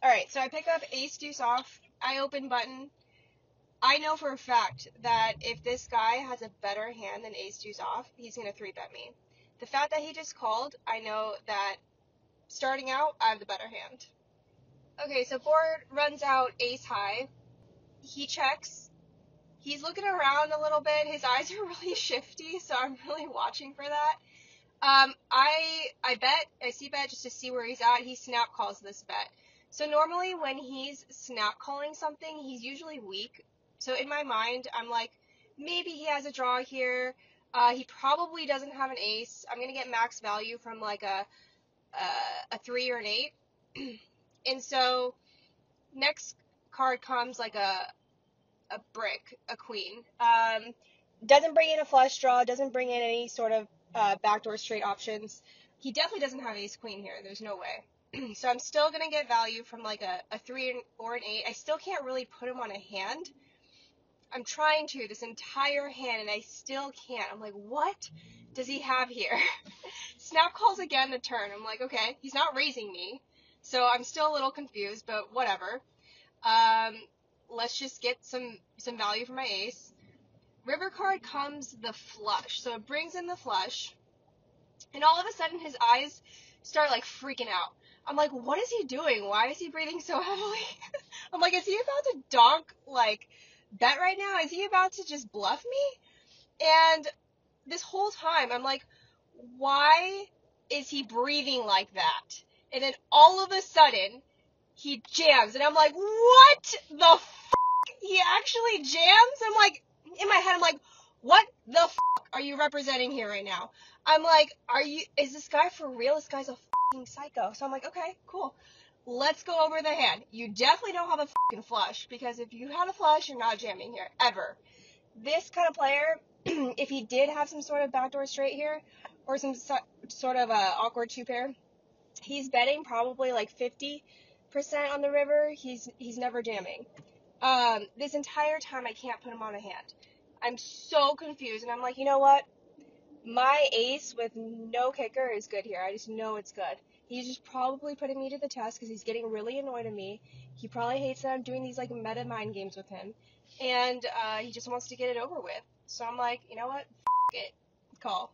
Alright, so I pick up ace deuce off, I open button. I know for a fact that if this guy has a better hand than ace deuce off, he's going to 3-bet me. The fact that he just called, I know that starting out, I have the better hand. Okay, so board runs out ace high. He checks. He's looking around a little bit. His eyes are really shifty, so I'm really watching for that. I bet, I see bet just to see where he's at. He snap calls this bet. So normally when he's snap calling something, he's usually weak. So in my mind, I'm like, maybe he has a draw here. He probably doesn't have an ace. I'm gonna get max value from like a 3 or an 8. And so next card comes like a brick, a queen. Doesn't bring in a flush draw, doesn't bring in any sort of backdoor straight options. He definitely doesn't have ace queen here. There's no way. So I'm still going to get value from like a 3 or an 8. I still can't really put him on a hand. I'm trying to this entire hand, and I still can't. I'm like, what does he have here? Snap calls again the turn. I'm like, okay, he's not raising me. So I'm still a little confused, but whatever. Let's just get some value for my ace. River card comes the flush. So it brings in the flush. And all of a sudden his eyes start like freaking out. I'm like, what is he doing? Why is he breathing so heavily? I'm like, is he about to donk like bet right now? Is he about to just bluff me? And this whole time I'm like, why is he breathing like that? And then all of a sudden he jams and I'm like, what the f***? He actually jams? I'm like, in my head, I'm like, what the f*** are you representing here right now? I'm like, is this guy for real? This guy's a f***ing psycho. So I'm like, okay, cool. Let's go over the hand. You definitely don't have a f***ing flush, because if you had a flush, you're not jamming here, ever. This kind of player, if he did have some sort of backdoor straight here, or some sort of awkward two pair, he's betting probably like 50% on the river. He's never jamming. This entire time I can't put him on a hand. I'm so confused, and I'm like, you know what? My ace with no kicker is good here. I just know it's good. He's just probably putting me to the test because he's getting really annoyed at me. He probably hates that I'm doing these like meta mind games with him, and he just wants to get it over with. So I'm like, you know what? F*** it. Call.